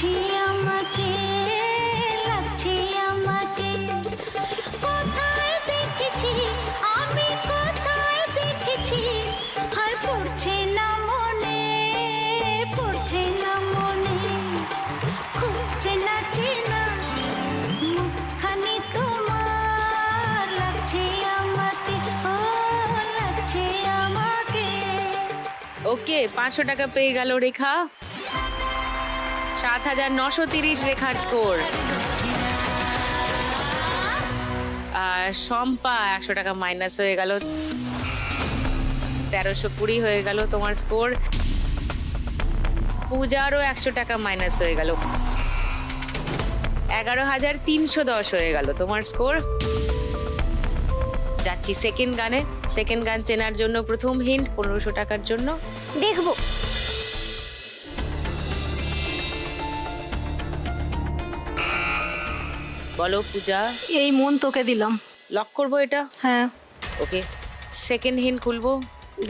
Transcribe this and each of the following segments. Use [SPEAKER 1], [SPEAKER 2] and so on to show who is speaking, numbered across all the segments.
[SPEAKER 1] লাগছে আমাকে, লাগছে আমাকে। কোথায় দেখেছি আমি, কোথায় দেখেছি, আর পড়ছে না মনে, পড়ছে না মনে। খুঁজছে না চেনা মুখখানি তোমার, লাগছে আমাকে, ও লাগছে আমাকে।
[SPEAKER 2] ওকে, 500 টাকা পেয়ে গেল রেখা। 7930 রেখার স্কোর। আর শম্পা 100 টাকা মাইনাস হয়ে গেল, 1320 হয়ে গেল তোমার স্কোর। পূজারও 100 টাকা মাইনাস হয়ে গেল, 11310 হয়ে গেল তোমার স্কোর। যাচ্ছি সেকেন্ড গানে। সেকেন্ড গান চেনার জন্য প্রথম হিন্ট 1500 টাকার জন্য।
[SPEAKER 1] দেখবো।
[SPEAKER 2] বলো পূজা।
[SPEAKER 3] এই মন তোকে দিলাম।
[SPEAKER 2] লক করবো এটা?
[SPEAKER 3] হ্যাঁ,
[SPEAKER 2] ওকে, সেকেন্ড হিন্ট খুলবো।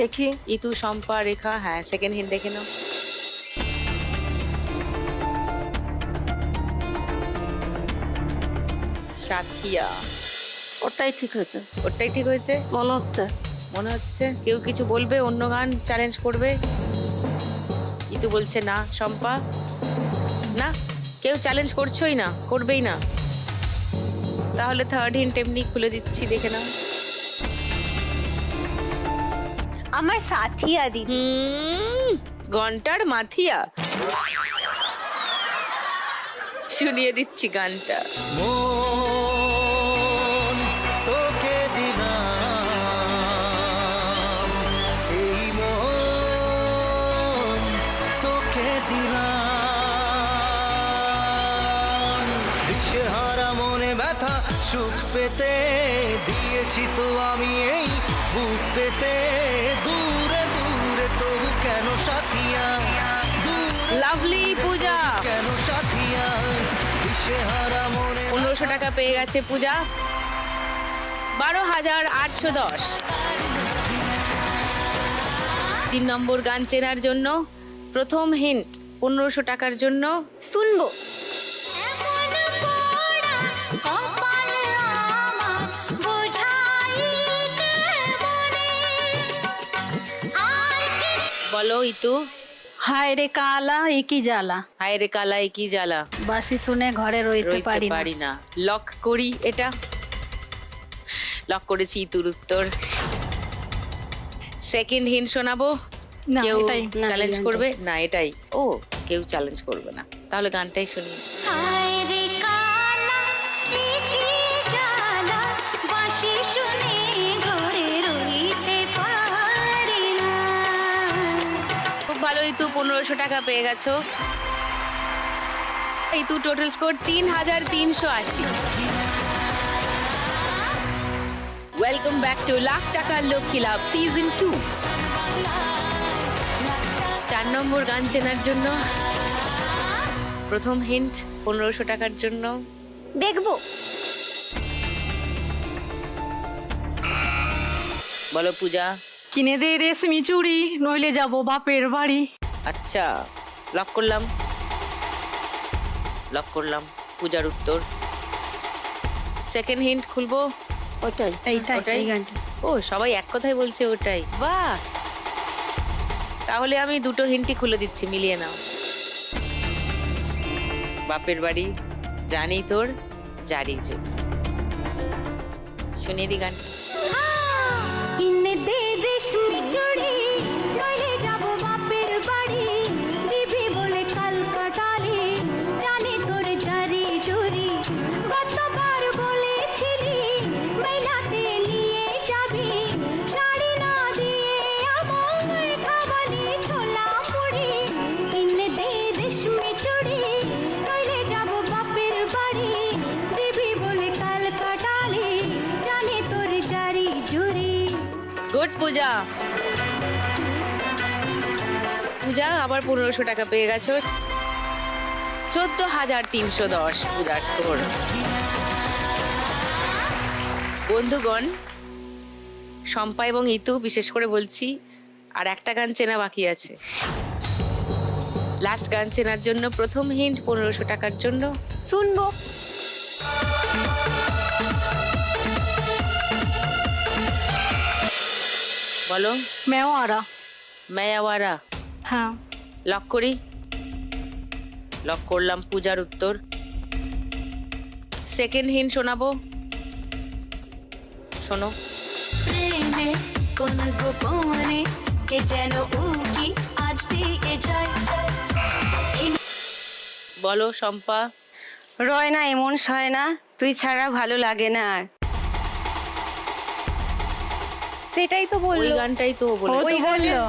[SPEAKER 3] দেখি।
[SPEAKER 2] ইতু, শম্পা, রেখা। হ্যাঁ, সেকেন্ড হিন্ট দেখে নাও। সাথিয়া।
[SPEAKER 3] ওটাই ঠিক হয়েছে,
[SPEAKER 2] ওটাই ঠিক হয়েছে
[SPEAKER 3] মনে হচ্ছে।
[SPEAKER 2] মনে হচ্ছে। কেউ কিছু বলবে, অন্য গান চ্যালেঞ্জ করবে? ইতু বলছে না। শম্পা? না, কেউ চ্যালেঞ্জ করছোই না, করবেই না। তাহলে থার্ড হিন্ট এমনি খুলে দিচ্ছি, দেখে নাও।
[SPEAKER 1] আমার সাথিয়া দিদি।
[SPEAKER 2] ঘন্টার মাথিয়া। শুনিয়ে দিচ্ছি গানটা।
[SPEAKER 4] মন তোকে দিলাম, এই মন তোকে দিলাম। দিশেহারা মনে ব্যথা সুখ পেতে দিয়েছি তো আমি এই বুক পেতে। দূরে দূরে তবু কেন সাথিয়া,
[SPEAKER 2] লাভলি পূজা।
[SPEAKER 4] কেন সাথিয়া, দিশেহারা মনে
[SPEAKER 2] 1500 টাকা পেয়ে গেছে পূজা। 12810। 3 নম্বর গান চেনার জন্য প্রথম হিন্ট 1500 টাকার জন্য।
[SPEAKER 1] শুনবো। এমন পোড়া কপাল আমার, বোঝাই কেমনে, আর কি
[SPEAKER 2] বলো ইতু।
[SPEAKER 3] হায় রে কালা একই জ্বালা,
[SPEAKER 2] হায় রে কালা একই জ্বালা,
[SPEAKER 3] বাসি শুনে ঘরে রইতে
[SPEAKER 2] রইতে
[SPEAKER 3] পারি না।
[SPEAKER 2] পারি না। লক করি এটা। লক করেছি ইতুর উত্তর। সেকেন্ড হিন্ট শোনাবো।
[SPEAKER 3] না,
[SPEAKER 2] কেউ
[SPEAKER 3] এটাই।
[SPEAKER 2] চ্যালেঞ্জ করবে না? এটাই। ও, কেউ চ্যালেঞ্জ করবে না, তাহলে গানটাই শুনি।
[SPEAKER 1] হায় রে কালা একই জ্বালা, বাঁশি শুনে ঘরে রইতে পারি না।
[SPEAKER 2] খুব ভালো ইতু, 1500 টাকা পেয়ে গেছো। Itu total score 3380। Welcome back to lakh টাকার লক্ষ্মী লাভ সিজন 2। 4 নম্বর গান চেনার জন্য প্রথম হিন্ট 1500 টাকার জন্য।
[SPEAKER 1] দেখবো।
[SPEAKER 2] বলো পূজা।
[SPEAKER 3] কিনে দে রেশমি চুড়ি, নইলে যাব বাপের বাড়ি।
[SPEAKER 2] আচ্ছা, লক করলাম। লক করলাম পূজার উত্তর। সেকেন্ড হিন্ট খুলবো।
[SPEAKER 3] ওটাই, এইটাই,
[SPEAKER 2] ওটাই?
[SPEAKER 3] এই গানটা।
[SPEAKER 2] ও, সবাই এক কথাই বলছে ওটাই। বাহ, তাহলে আমি দুটো হিন্টই খুলে দিচ্ছি, মিলিয়ে নাও। বাপের বাড়ি, জানি তোর জারি জোর। শুনিয়ে দি গান।
[SPEAKER 1] কিনে দে রেশমি চুড়ি, নইলে যাব বাপের বাড়ি, দিবি বলে কাল কাটালি, জানি তোর জারি জুরি। গতবার বলেছিলি মেলাতে নিয়ে যাবি, শাড়ি না দিয়ে আমায় খাওয়ালি ছোলা মুড়ি। কিনে দে রেশমি চুড়ি, নইলে যাব বাপের বাড়ি, দিবি বলে কাল কাটালি, জানি তোর জারি জুরি।
[SPEAKER 2] গুড পূজা। পূজা আবার 1500 টাকা পেয়ে গেছো। 14310 পূজার স্কোর। বন্ধুগণ, শম্পা এবং ইতু বিশেষ করে বলছি, আর একটা গান চেনা বাকি আছে। লাস্ট গান চেনার জন্য প্রথম হিন্ট 1500 টাকার জন্য।
[SPEAKER 5] শুনবো।
[SPEAKER 2] বলো।
[SPEAKER 3] মেওয়ারা।
[SPEAKER 2] মায়াওয়ারা।
[SPEAKER 3] হ্যাঁ।
[SPEAKER 2] লক করি। লক করলাম পূজার উত্তর। সেকেন্ড হিন্ট শোনাবো, শোনো।
[SPEAKER 1] প্রেমে কোন গোপনে কে যেন উকি আজ দিয়ে যায়।
[SPEAKER 2] বলো শম্পা।
[SPEAKER 5] রয় না এমন সয় না, তুই ছাড়া ভালো লাগে না আর। সেটাই তো
[SPEAKER 2] ওই
[SPEAKER 5] বললো।
[SPEAKER 2] গানটাই তো
[SPEAKER 5] ও
[SPEAKER 2] বলেছে।
[SPEAKER 5] তো বললো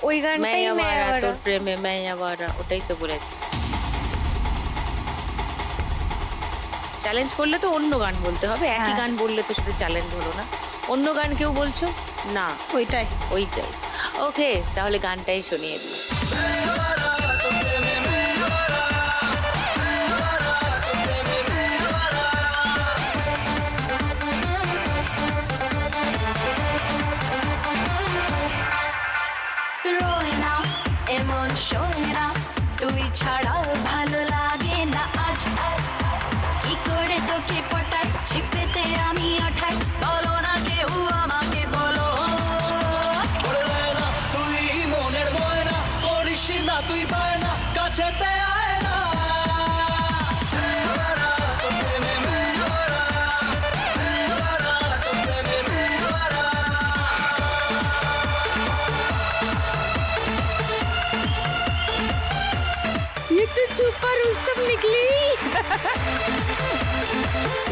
[SPEAKER 5] ওই গানটাই
[SPEAKER 2] মায়াওয়ারা,
[SPEAKER 5] মেওয়ারা।
[SPEAKER 2] তোর প্রেমে মায়াওয়ারা, ওটাই তো বলেছে। চ্যালেঞ্জ করলে তো অন্য গান বলতে হবে, একই
[SPEAKER 5] হ্যাঁ।
[SPEAKER 2] গান বললে তো শুধু চ্যালেঞ্জ হলো না। অন্য গান কেউ বলছো না?
[SPEAKER 5] ওইটাই।
[SPEAKER 2] ওইটাই। ওকে, তাহলে গানটাই শুনিয়ে দিই।
[SPEAKER 1] রয় না এমন শোয় না, তুই ছাড়া ভালো লাগে না আজ। কি করে তোকে পটাই, ছিপেতে আমি আঠাই, বলো না কেউ আমাকে বলো।
[SPEAKER 4] তুই মনের ময়না, করিস না তুই বায়না, কাছেতে আয় না।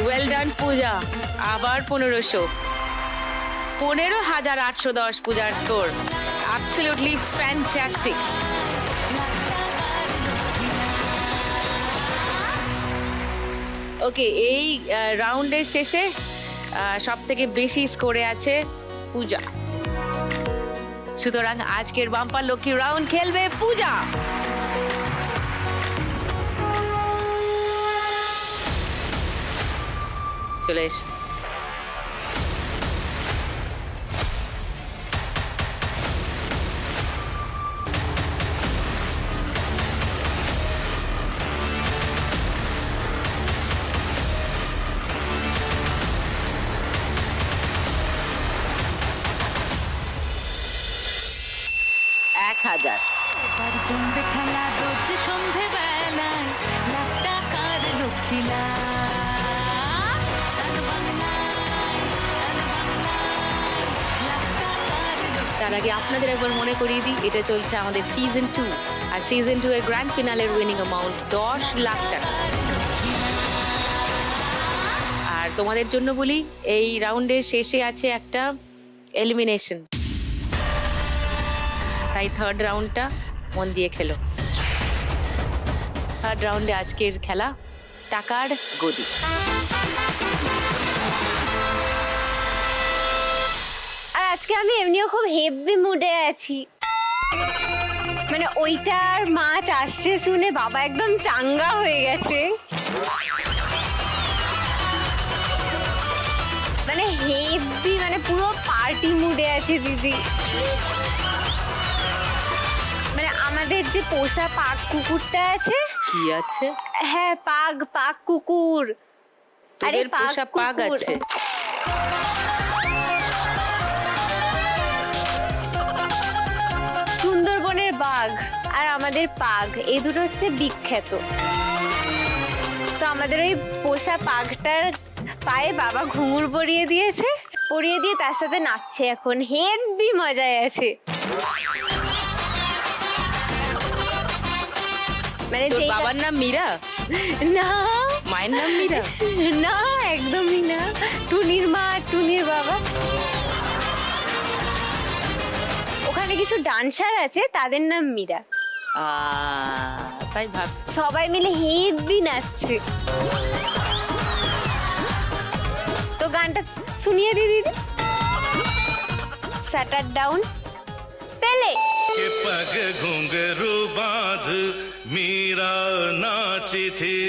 [SPEAKER 2] ওয়েল ডান পূজা। আবার 1500। 15,810 পূজার স্কোর। Absolutely fantastic. ওকে, এই রাউন্ডের শেষে সব থেকে বেশি স্কোরে আছে পূজা। সুতরাং আজকের বাম্পার লক্ষ্মী রাউন্ড খেলবে পূজা। চলে এস। এক 1000।
[SPEAKER 1] এবার জমবে খেলা রোজ সন্ধে বেলায়, লাখ টাকার লক্ষ্মীলা।
[SPEAKER 2] তার আগে আপনাদের একবার মনে করিয়ে দিই, এটা চলছে আমাদের সিজন 2, আর সিজন 2 এর গ্র্যান্ড ফিনালের উইনিং অ্যামাউন্ট 10 লাখ টাকা। আর তোমাদের জন্য বলি, এই রাউন্ডের শেষে আছে একটা এলিমিনেশন, তাই থার্ড রাউন্ডটা মন দিয়ে খেলো। থার্ড রাউন্ডে আজকের খেলা টাকার গদি।
[SPEAKER 5] আর আজকে আমি এমনিও খুব হেভি মুডে আছি। মানে ওইটার মাছ আসছে শুনে বাবা একদম চাঙ্গা হয়ে গেছে। মানে হেভি, মানে পুরো পার্টি মুডে আছে দিদি। মানে আমাদের যে পোষা পাক কুকুরটা আছে।
[SPEAKER 2] কি আছে?
[SPEAKER 5] হ্যাঁ, পাক কুকুর।
[SPEAKER 2] তোদের পোষা পাগ
[SPEAKER 5] কুকুর।
[SPEAKER 2] আছে?
[SPEAKER 5] সুন্দরবনের বাঘ আর আমাদের পাগ, এই দুটো হচ্ছে বিখ্যাত। তো আমাদের ওই পোষা পাগটার পায়ে বাবা ঘুঙুর পরিয়ে দিয়েছে, পরিয়ে দিয়ে তার সাথে নাচছে এখন। হেভি মজায় আছে। মানে
[SPEAKER 2] তোর
[SPEAKER 5] যেই
[SPEAKER 2] বাবার নাম মীরা?
[SPEAKER 5] না,
[SPEAKER 2] মায়ের নাম মীরা?
[SPEAKER 5] না, একদমই না। টুনির মা, টুনির বাবা। ওখানে কিছু ডান্সার আছে, তাদের নাম মীরা।
[SPEAKER 2] তাই ভাব।
[SPEAKER 5] সবাই মিলে হেভি নাচছে। তো গানটা শুনিয়ে দি দিদি। Shutter down. পেলে
[SPEAKER 6] के पग घुंघरू बांध मीरा नाची थी,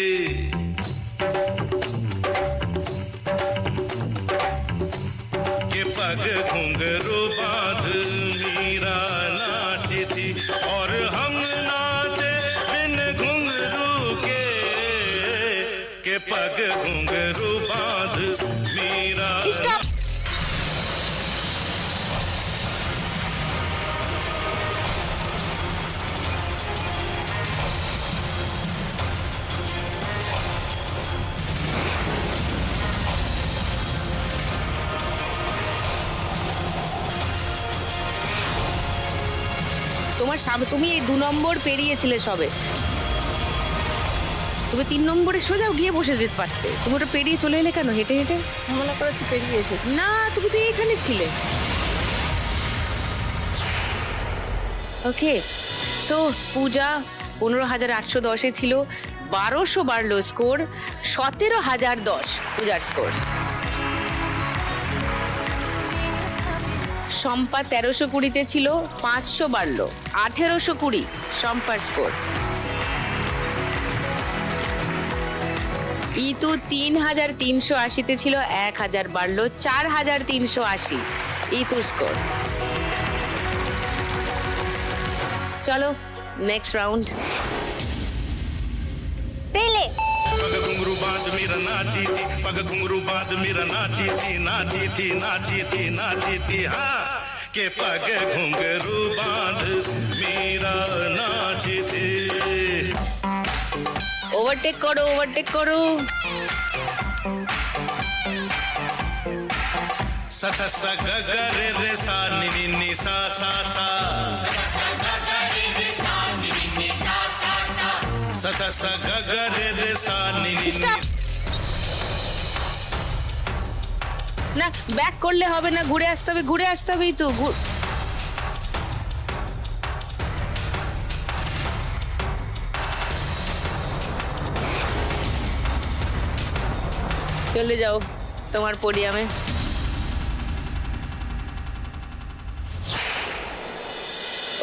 [SPEAKER 6] के पग घुंघरू बांध मीरा नाची थी, और हम नाचे
[SPEAKER 2] তোমার তুমি এই 2 নম্বর পেরিয়েছিলে সবে, তুমি 3 নম্বরে সোজা গিয়ে বসে যেতে পারতে, তুমি ওটা পেরিয়ে চলে এলে কেন হেঁটে হেঁটে?
[SPEAKER 3] মনে করেছি পেরিয়ে এসেছি।
[SPEAKER 2] না, তুমি তো এখানে ছিলে। ওকে, সো পূজা 15,810 ছিল, 1200 বাড়লো স্কোর, 17,010 পূজার স্কোর। শম্পা 1320-তে ছিল, 500 বাড়লো, 1820 শম্পার স্কোর। ইতু 3,380-তে ছিল, 1000 বাড়লো, 4,380 ইতুর স্কোর। চলো নেক্সট রাউন্ড।
[SPEAKER 5] পেলে
[SPEAKER 6] पग घुंघरू बांध मेरा नाची थी, पग घुंघरू बांध मेरा नाची थी, नाची थी, नाची थी, नाची थी, हाँ के पग घुंघरू बांध मेरा नाची थी।
[SPEAKER 2] ওভারটেক করো, ওভারটেক করো।
[SPEAKER 6] सा सा सा ग ग रे रे सा नि नि नि सा सा सा, सा सा सा ग ग रे रे सा नि नि नि।
[SPEAKER 2] না, ব্যাক করলে হবে না, ঘুরে আসতে হবে, ঘুরে আসতে হবেই তো। চলে যাও তোমার পোডিয়ামে।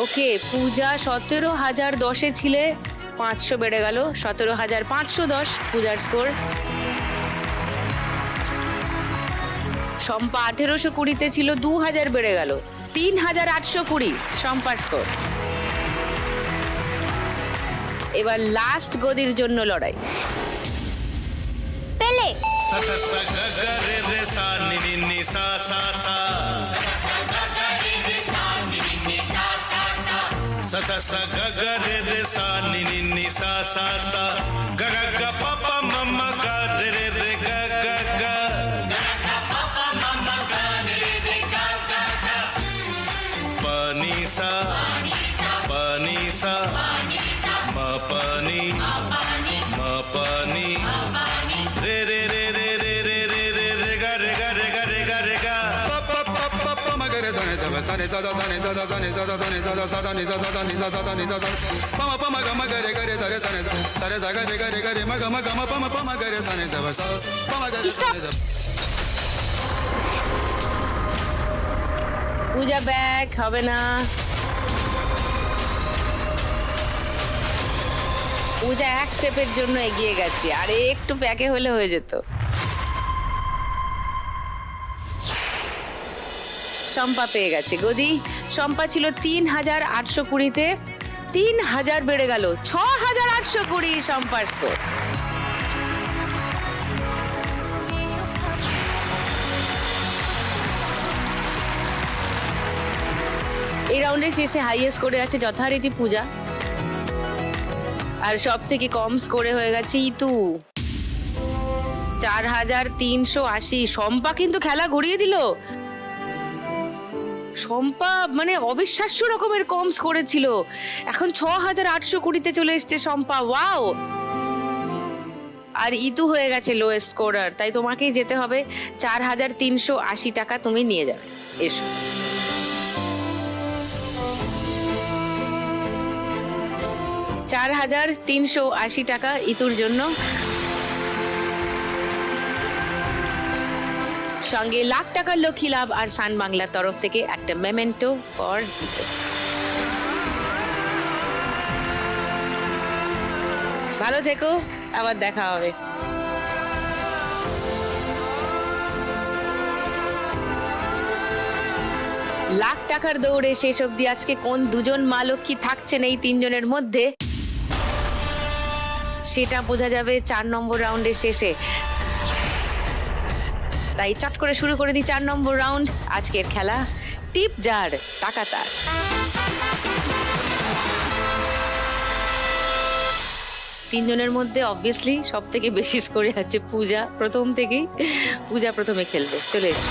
[SPEAKER 2] ওকে, পূজা 17,010-এ ছিলে, 500 বেড়ে গেল, 17,510 পূজার স্কোর। শম্পা 1820-তে ছিল, 2000 বেড়ে গেল, 3,820 শম্পার স্কোর। এবার লাস্ট গদির জন্য লড়াই।
[SPEAKER 5] পেলে
[SPEAKER 6] सा सा सा ग ग रे रे सा नि नि नि सा सा सा, सा सा सा ग ग रे रे सा नि नि नि सा सा सा, ग ग ग प प म म ग रे रे रे ग ग ग, प नि सा प नि सा म प नि म प नि रे रे रे रे रे रे रे रे रे ग रे ग रे ग रे ग रे ग प प प प प म ग रे ध ने ध ब सा ने सा ध सा ने सा ध सा ने सा ध सा ने सा ध सा ध नि सा सा ध नि सा सा ध नि सा सा प म प म ग म ग रे ग रे ध रे सा ने सा रे सा ग रे म ग म ग म प म ग रे सा ने ध ब सा प म ग रे सा ने ध।
[SPEAKER 2] পূজা ব্যাক হবে না। পূজা এক স্টেপের জন্য এগিয়ে গেছে, আর একটু ব্যাকে হলে হয়ে যেত। শম্পা পেয়ে গেছে গদি। শম্পা ছিল 3,820-তে, 3,000 বেড়ে গেল, 6,820 শম্পার স্কোর। এই রাউন্ডের শেষে হাইয়েস্ট করে আছে যথারীতি পূজা, আর সব থেকে কম স্কোরে হয়ে গেছে ইতু, 4,380। শম্পা কিন্তু খেলা ঘুরিয়ে দিল। শম্পা মানে অবিশ্বাস্য রকমের কম স্কোরে ছিল, এখন 6,820-তে চলে এসছে শম্পা। ওয়াও! আর ইতু হয়ে গেছে লোয়েস্ট স্কোরার, তাই তোমাকেই যেতে হবে। 4,380 টাকা তুমি নিয়ে যাবে। এসো। $4,380 টাকা ইতুর জন্য, সঙ্গে লাখ টাকার লক্ষ্মী লাভ আর সান বাংলার তরফ থেকে একটা মেমেন্টো ফর ইতু। ভালো থেকো, আবার দেখা হবে। লাখ টাকার দৌড়ে শেষ অবধি আজকে কোন দুজন মা লক্ষ্মী থাকছেন এই 3 জনের মধ্যে, সেটা বোঝা যাবে 4 নম্বর রাউন্ডের শেষে। তাই চট করে শুরু করে দিই 4 নম্বর রাউন্ড। আজকের খেলা টিপ জার টাকা তার। 3 জনের মধ্যে অবভিয়াসলি সব থেকে বেশি স্কোরে আছে পূজা। প্রথম থেকেই পূজা প্রথমে খেলবে। চলে এসো।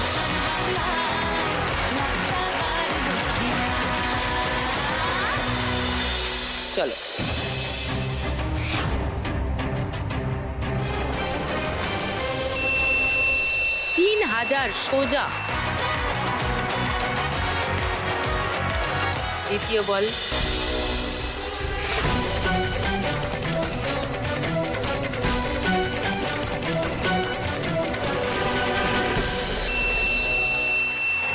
[SPEAKER 2] চলো। তিন হাজার সোজা। দ্বিতীয় বল।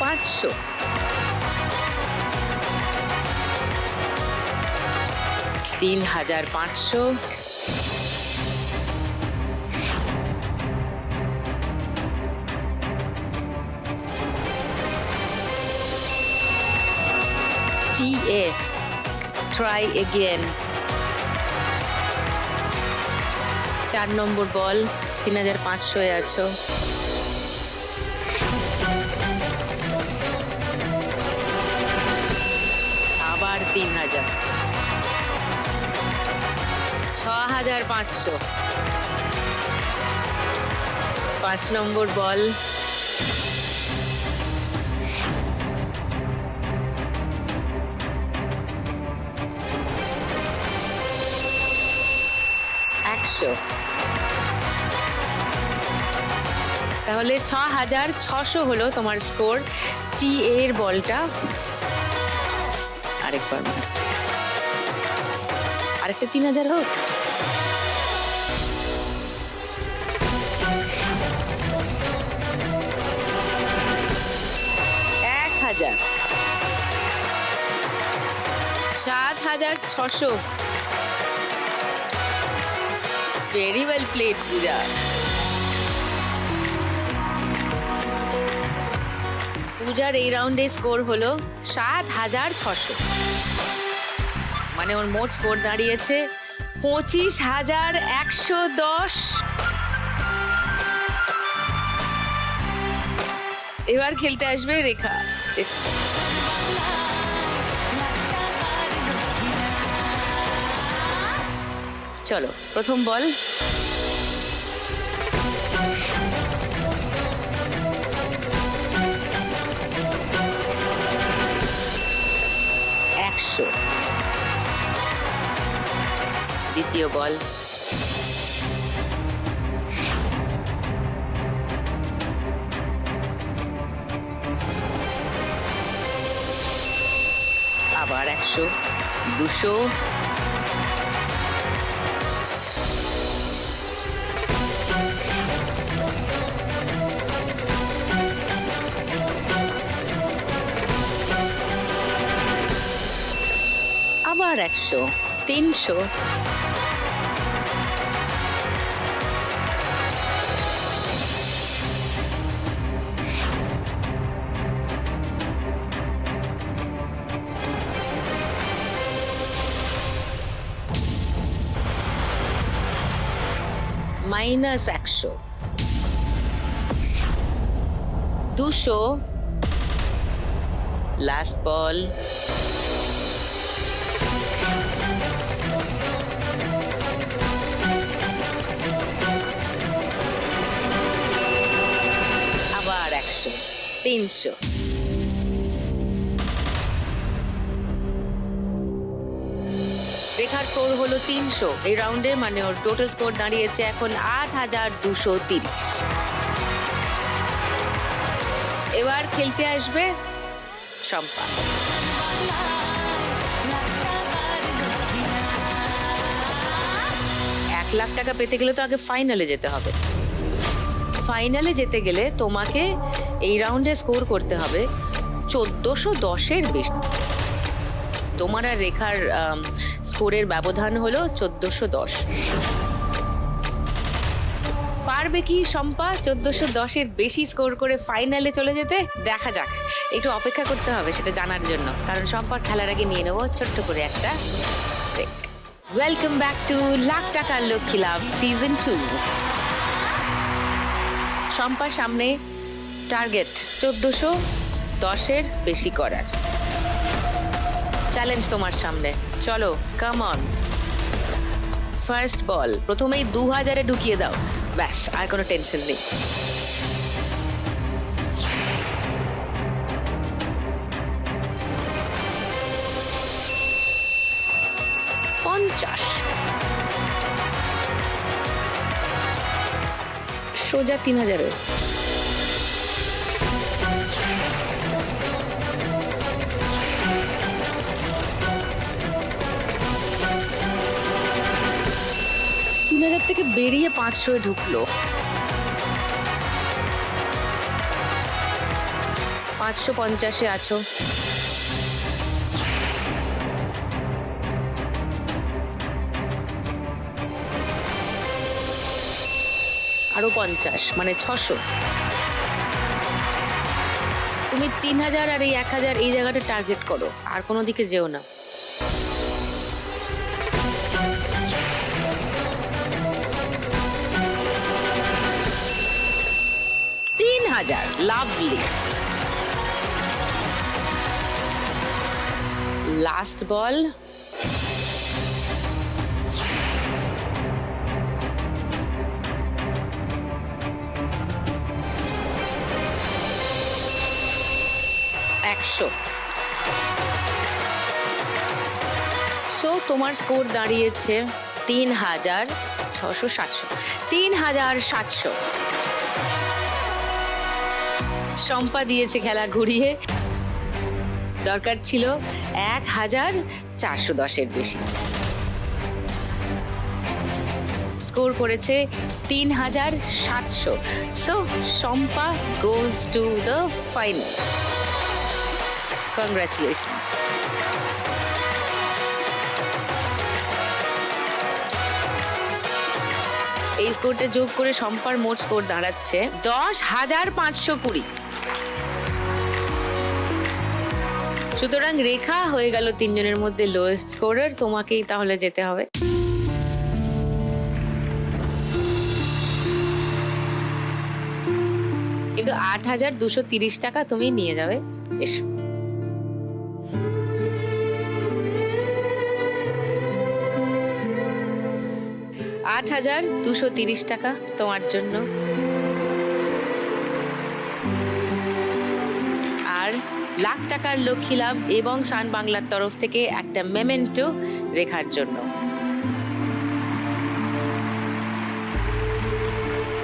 [SPEAKER 2] পাঁচশো। তিন হাজার পাঁচশো। TA, try again. 4 নম্বর বল, 3500 এ আছো। আবার 3000। 6500। 5 নম্বর বল। তাহলে 6600 হলো তোমার স্কোর। TA এর বলটা আরেকবার, আরেকটা 3000 হোক। এক 7600। ভেরি ওয়েল প্লেড পূজা। পূজার এই রাউন্ডে স্কোর হলো 7600, মানে ওর মোট স্কোর দাঁড়িয়েছে 25110। এবার খেলতে আসবে রেখা। এসো। চলো, প্রথম বল। দ্বিতীয় বল। আবার 100, 200, আবার 100, 300, মাইনাস 100, 200, লাস্ট বল। আবার 100, 300। রেখার স্কোর হলো 300 এই রাউন্ডে, মানে ওর টোটাল স্কোর দাঁড়িয়েছে এখন 8230। এবার খেলতে আসবে শম্পা। $1,00,000 পেতে গেলে তো আগে ফাইনালে যেতে হবে। ফাইনালে যেতে গেলে তোমাকে এই রাউন্ডে স্কোর করতে হবে 1410-এর বেশি। তোমার আর রেখার স্কোরের ব্যবধান হলো 1410। পারবে কি শম্পা 1410-এর বেশি স্কোর করে ফাইনালে চলে যেতে? দেখা যাক, একটু অপেক্ষা করতে হবে সেটা জানার জন্য, কারণ শম্পার খেলার আগে নিয়ে নেবো ছোট্ট করে একটা break. Welcome back to lakh টাকার লক্ষ্মী লাভ সিজন 2। শম্পার সামনে টার্গেট 1410-এর বেশি করার চ্যালেঞ্জ তোমার সামনে। চলো, কাম অন। ফার্স্ট বল, প্রথমেই 2000-এ ঢুকিয়ে দাও, ব্যাস, আর কোনো টেনশন নেই। 50। সোজা 3000-এর। থেকে বেরিয়ে 500 ঢুকলো। 550-এ আছো। আরো 50 মানে 600। তুমি 3000 আর এই 1000 এই জায়গাটা টার্গেট করো, আর কোনো দিকে যেও না। লাভলি। লাস্ট বল। সো তোমার স্কোর দাঁড়িয়েছে 3600। 3700। শম্পা দিয়েছে খেলা ঘুরিয়ে। দরকার ছিল 1410-এর বেশি। স্কোর করেছে 3700। So Shampa goes to the final. Congratulation. এই স্কোরটা যোগ করে শম্পার মোট স্কোর দাঁড়াচ্ছে 10,520। সুতরাং রেখা হয়ে গেল 3 জনের মধ্যে লোয়েস্ট স্কোরার। তোমাকেই তাহলে যেতে হবে। কিন্তু 8,230 টাকা তুমি নিয়ে যাবে। এসো। $8,230 টাকা তোমার জন্য। আর লাখ টাকার লক্ষ্মী লাভ এবং সান বাংলার তরফ থেকে একটা মেমেন্টো রেখার জন্য।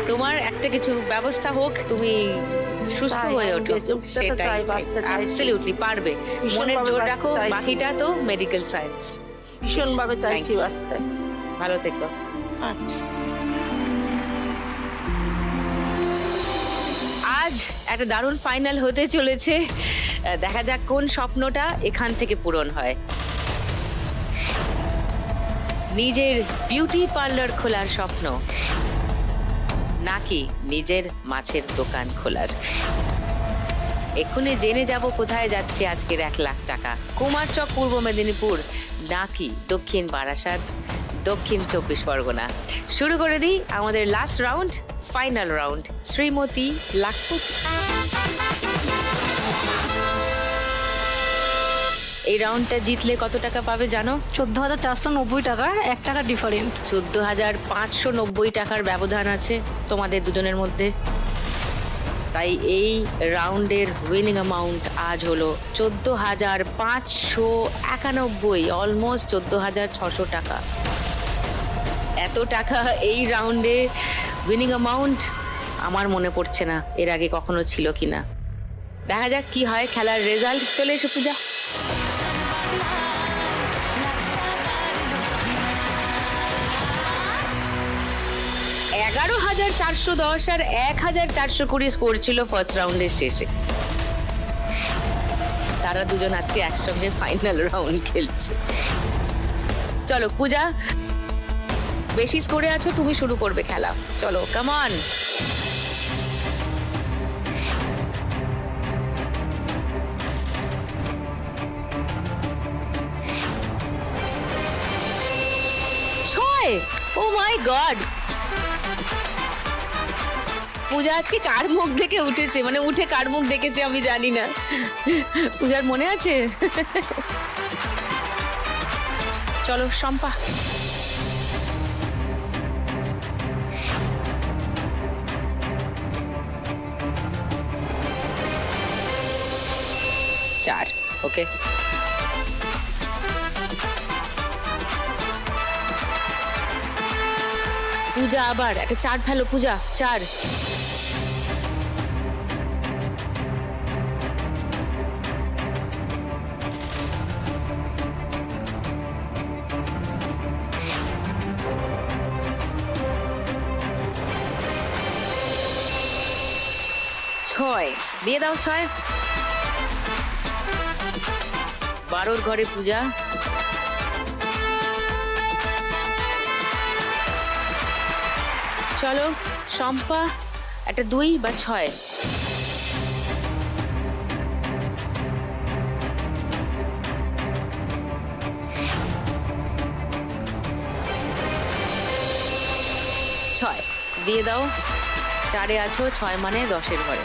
[SPEAKER 2] তোমার একটা কিছু ব্যবস্থা হোক, তুমি সুস্থ হয়ে ওঠো। সেটাই অ্যাবসলিউটলি পারবে। মনের জোর রাখো, বাকিটা তো মেডিকেল সায়েন্স।
[SPEAKER 7] ভীষণ ভাবে চাইছি বাঁচতে।
[SPEAKER 2] ভালো থেকো।
[SPEAKER 7] আচ্ছা।
[SPEAKER 2] আজ একটা দারুণ ফাইনাল হতে চলেছে। দেখা যাক কোন স্বপ্নটা এখান থেকে পূরণ হয়। নিজের বিউটি পার্লার খোলার স্বপ্ন নাকি নিজের মাছের দোকান খোলার। এক্ষুনি জেনে যাব কোথায় যাচ্ছে আজকের 1 লাখ টাকা। কুমারচক পূর্ব মেদিনীপুর নাকি দক্ষিণ বারাসাত, দক্ষিণ 24 পরগনা। শুরু করে দিই আমাদের last round, final round, Shrimati lakhpati. এই রাউন্ডটা জিতলে কত টাকা পাবে জানো?
[SPEAKER 3] 14,490 টাকা, 1 টাকা ডিফারেন্ট।
[SPEAKER 2] 14,590 টাকার ব্যবধান আছে তোমাদের দুজনের মধ্যে। তাই এই রাউন্ডের উইনিং অ্যামাউন্ট আজ হলো 14,591, অলমোস্ট 14,600 টাকা। এত টাকা এই রাউন্ডে উইনিং অ্যামাউন্ট আমার মনে পড়ছে না এর আগে কখনো ছিল কিনা। দেখা যাক কি হয় খেলার রেজাল্ট। চলে এসো পূজা। $11,410 আর 1,420 স্কোর ছিল ফার্স্ট রাউন্ডের শেষে। তারা দুজন আজকে একসঙ্গে ফাইনাল রাউন্ড খেলছে। চলো পূজা, বেশি স্কোরে আছো, তুমি শুরু করবে খেলা। চলো, come on. O my god, পূজা আজকে কার মুখ দেখে উঠেছে, মানে উঠে কার মুখ দেখেছে আমি জানি না। পূজার মনে আছে? চলো শম্পা। চার, ওকে। পূজা আবার একটা 4 ফেলো পূজা, 4। ছয় দিয়ে দাও, 6। 12 ঘরে পূজা। চলো শম্পা একটা 2 বা 6। দিয়ে দাও, 4-এ আছো, 6 মানে 10-এর ঘরে।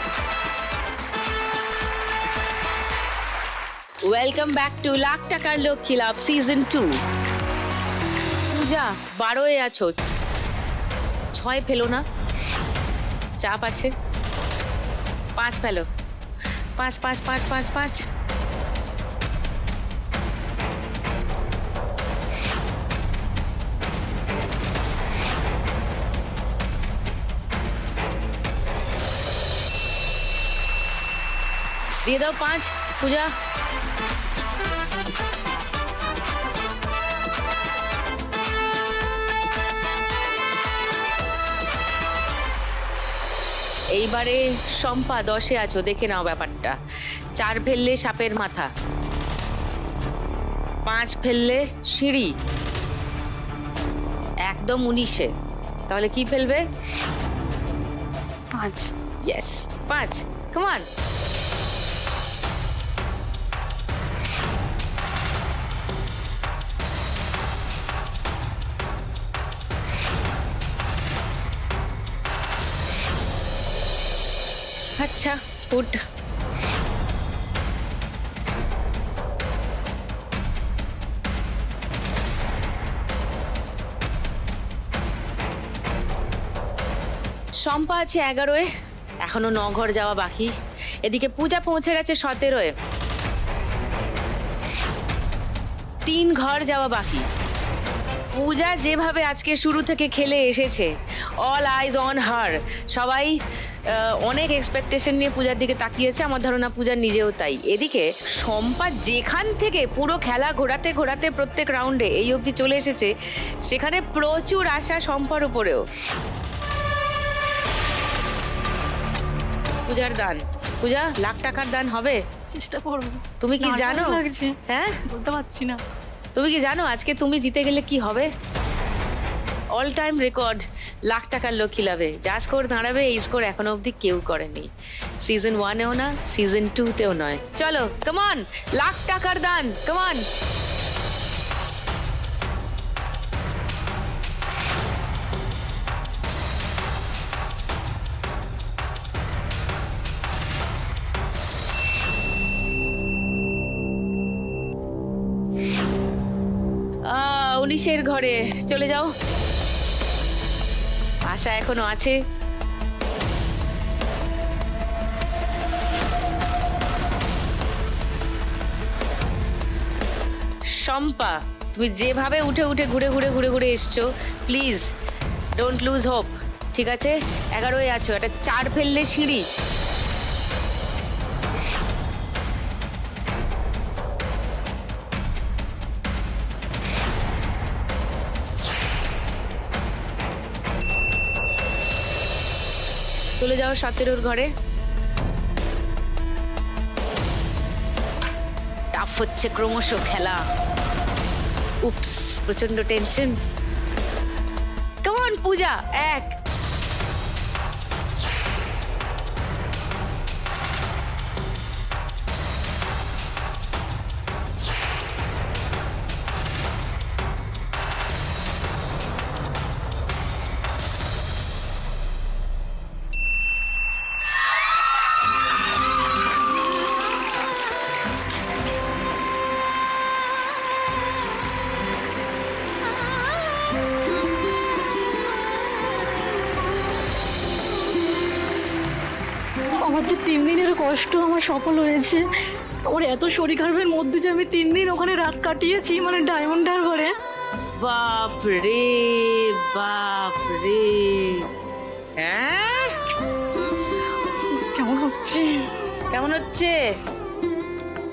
[SPEAKER 2] ওয়েলকাম ব্যাক টু লাখ টাকার লক্ষ্মী লাভ সিজন 2। পূজা 12-এ আছো, 6 ফেলো না, চাপ আছে। 5 ফেলো, 5 5 5 5 5। দিয়ে দাও 5 পূজা। এইবারে শম্পা 10-এ আছো, দেখে নাও ব্যাপারটা। 4 ফেললে সাপের মাথা, 5 ফেললে সিঁড়ি, একদম 19-এ। তাহলে কি ফেলবে?
[SPEAKER 5] 5।
[SPEAKER 2] ইয়েস 5। Come on. আচ্ছা পুট। শম্পা আছে 11-এ, এখনো 9 ঘর যাওয়া বাকি। এদিকে পূজা পৌঁছে গেছে 17-এ, 3 ঘর যাওয়া বাকি। পূজা যেভাবে আজকে শুরু থেকে খেলে এসেছে, অল আইজ অন হার। সবাই অনেক এক্সপেকটেশন নিয়ে পূজার দিকে তাকিয়েছে, আমার ধারণা পূজার নিজেও তাই। এদিকে শম্পা যেখান থেকে পুরো খেলা ঘোরাতে ঘোরাতে প্রত্যেক রাউন্ডে এই অবধি চলে এসেছে, সেখানে প্রচুর আশা শম্পার উপরেও। পূজার দান, পূজা লাখ টাকার দান হবে?
[SPEAKER 3] চেষ্টা করবো।
[SPEAKER 2] তুমি কি
[SPEAKER 3] নার্ভাস
[SPEAKER 2] জানো?
[SPEAKER 3] লাগছে,
[SPEAKER 2] হ্যাঁ
[SPEAKER 3] বলতে পারছি না।
[SPEAKER 2] তুমি কি জানো আজকে তুমি জিতে গেলে কি হবে? অল টাইম রেকর্ড লাখ টাকার লক্ষ্মী লাভে। যা স্কোর দাঁড়াবে, এই স্কোর এখনো অবধি কেউ করেনি, সিজন 1-এও না, সিজন 2-তেও নয়। চলো কামন, লাখ টাকার দান, কামন। উনিশের ঘরে চলে যাও, আশা এখনো আছে। শম্পা, তুমি যেভাবে উঠে উঠে ঘুরে ঘুরে ঘুরে ঘুরে এসছো, প্লিজ ডোন্ট লুজ হোপ, ঠিক আছে? 11-এ আছো, একটা 4 ফেললে সিঁড়ি। চলে যাও 17-এর ঘরে। টাফ হচ্ছে ক্রমশ খেলা। উপস, প্রচন্ড টেনশন। কাম অন পূজা, 1।
[SPEAKER 3] আমার যে 3 দিনের কষ্ট আমার সফল হয়েছে। আমার এত শরীর খারাপের মধ্যে যে আমি 3 দিন ওখানে রাত কাটিয়েছি, মানে ডায়মন্ড হারবারে।
[SPEAKER 2] বাপ রে বাপ রে, হ্যাঁ
[SPEAKER 3] কেমন হচ্ছে?
[SPEAKER 2] কেমন হচ্ছে?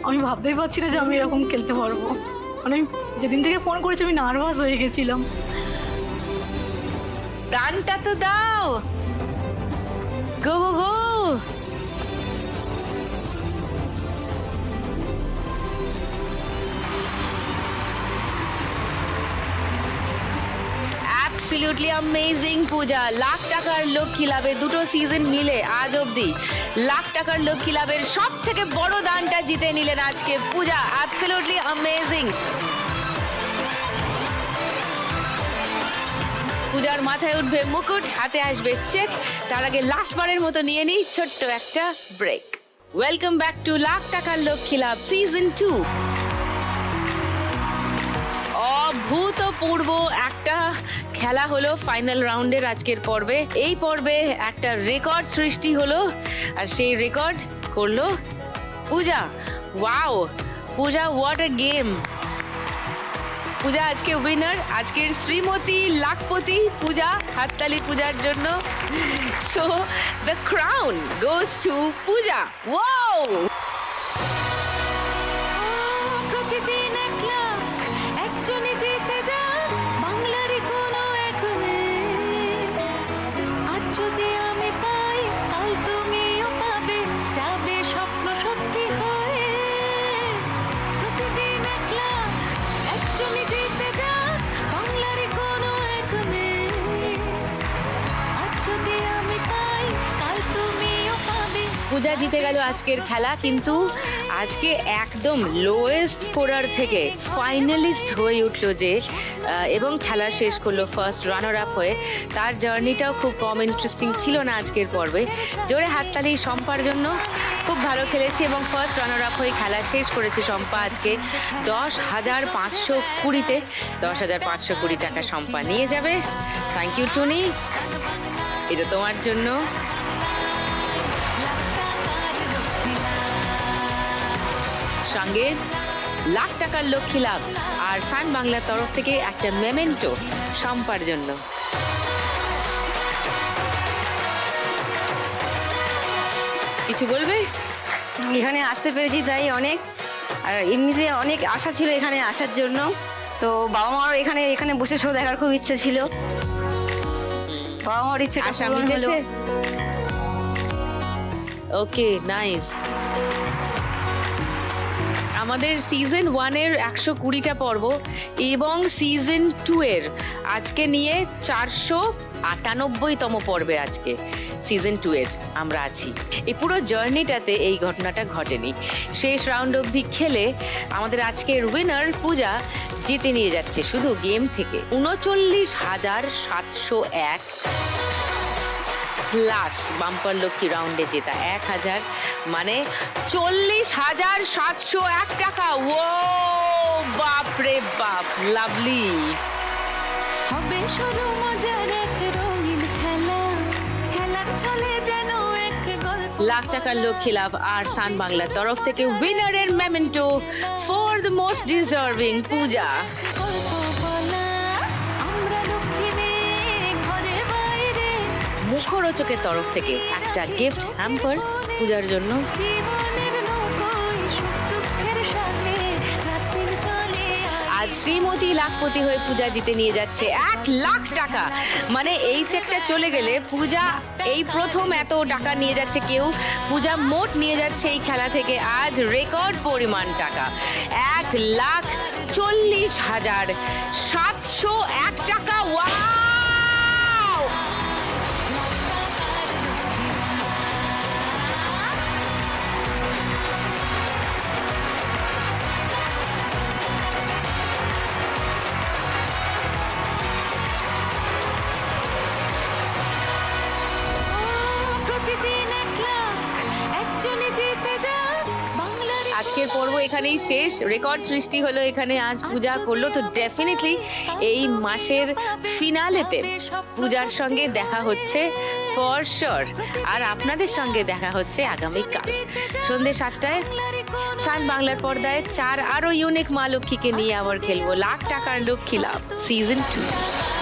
[SPEAKER 3] আমি ভাবতেই পারছি না যে আমি এরকম খেলতে পারবো। মানে আমি যেদিন থেকে ফোন করেছি আমি নার্ভাস হয়ে গেছিলাম।
[SPEAKER 2] গানটা তো দাও, গো গো গো। অ্যাবসলিউটলি অ্যামেজিং পূজা। লাখ টাকার লক্ষ্মী লাভে দুটো সিজন মিলে আজ অবধি লাখ টাকার লক্ষ্মী লাভের সব থেকে বড় দানটা জিতে নিলেন আজকে পূজা। Absolutely amazing. পূজার মাথায় উঠবে মুকুট, হাতে আসবে চেক। তার আগে লাস্টবারের মতো নিয়ে নিই ছোট্ট একটা break. Welcome back to lakh টাকার লক্ষ্মী লাভ সিজন 2। অভূতপূর্ব একটা খেলা হলো ফাইনাল রাউন্ডের আজকের পর্বে। এই পর্বে একটা রেকর্ড সৃষ্টি হলো, আর সেই রেকর্ড করলো Puja. Wow Puja, what a game. Puja আজকে উইনার, আজকের শ্রীমতী লাখপতি পূজা। হাততালি পূজার জন্য। So the crown goes to Puja. Wow.
[SPEAKER 1] প্রতিদিন 1 লাখ একজনই জিতে যান বাংলারই কোনো এক মেয়ে। আজ যদি আমি পাই কাল তুমিও পাবে, যাবে স্বপ্ন সত্যি হয়ে। প্রতিদিন 1 লাখ একজনই জিতে যান বাংলারই কোনো এক মেয়ে। আজ যদি আমি পাই কাল তুমিও পাবে।
[SPEAKER 2] পূজা জিতে গেল আজকের খেলা, কিন্তু আজকে একদম লোয়েস্ট স্কোরার থেকে ফাইনালিস্ট হয়ে উঠলো যে, এবং খেলা শেষ করলো ফার্স্ট রানার আপ হয়ে। তার জার্নিটাও খুব কম ইন্টারেস্টিং ছিল না আজকের পর্বে। জোরে হাততালি শম্পার জন্য। খুব ভালো খেলেছে এবং ফার্স্ট রানার আপ হয়ে খেলা শেষ করেছে শম্পা আজকে 10,520-তে। 10,520 টাকা শম্পা নিয়ে যাবে। থ্যাংক ইউ টুনি, এটা তোমার জন্য। সঙ্গে লাখ টাকার লক্ষ্মী লাভ আর সান বাংলার তরফ থেকে একটা মেমেন্টো শম্পার জন্য। কিছু বলবে?
[SPEAKER 5] এখানে আসতে পেরেছি তাই অনেক, আর এমনিতে অনেক আশা ছিল এখানে আসার জন্য। তো বাবা মার এখানে বসে শো দেখার খুব ইচ্ছে ছিল। বাবা মার ইচ্ছেটা
[SPEAKER 2] আশা
[SPEAKER 5] পূরণ হলো।
[SPEAKER 2] মিটেছে? ওকে, নাইস। আমাদের সিজন 1-এর 120টা পর্ব এবং সিজন 2-এর আজকে নিয়ে 498তম পর্বে আজকে সিজন 2-এর আমরা আছি। এই পুরো জার্নিটাতে এই ঘটনাটা ঘটেনি। শেষ রাউন্ড অবধি খেলে আমাদের আজকের উইনার পূজা জিতে নিয়ে যাচ্ছে শুধু গেম থেকে 39,701 প্লাস বাম্পার লক্ষ্মী রাউন্ডে জেতা 1,000, মানে 40,701 টাকা। ও বাপ রে বাপ, লাভলি।
[SPEAKER 1] হবে শুরু মজার এক রঙিন খেলা, খেলার ছলে যেন এক গল্প।
[SPEAKER 2] লাখ টাকার লক্ষ্মী লাভ আর সান বাংলার তরফ থেকে উইনারের memento for the most deserving Puja.
[SPEAKER 1] গল্প বলা আমরা লক্ষ্মী মেয়ে ঘরে বাইরে।
[SPEAKER 2] মুখরোচকের তরফ থেকে একটা গিফট হ্যাম্পার পূজার জন্য।
[SPEAKER 1] জীবনের নৌকোয় সুখ দুঃখের সাথে রাতের চলে।
[SPEAKER 2] আজ শ্রীমতী লাখপতি হয়ে পূজা জিতে নিয়ে যাচ্ছে 1 লাখ টাকা। মানে এই চেকটা চলে গেলে পূজা এই প্রথম এত টাকা নিয়ে যাচ্ছে কেউ। পূজা মোট নিয়ে যাচ্ছে এই খেলা থেকে আজ রেকর্ড পরিমাণ টাকা 1,40,701 টাকা। ওয়াও!
[SPEAKER 1] প্রতিদিন 1 লাখ একজনই জিতে যান বাংলার।
[SPEAKER 2] আজকের পর্ব এখানেই শেষ। রেকর্ড সৃষ্টি হলো এখানে, আজ পূজা করলো। তো ডেফিনেটলি এই মাসের ফিনালেতে পূজার সঙ্গে দেখা হচ্ছে ফর শিওর। আর আপনাদের সঙ্গে দেখা হচ্ছে আগামীকাল সন্ধ্যে 7টায় সান বাংলার পর্দায়। 4 আরো ইউনিক মা লক্ষ্মীকে নিয়ে আবার খেলবো লাখ টাকার লক্ষ্মী লাভ সিজন 2।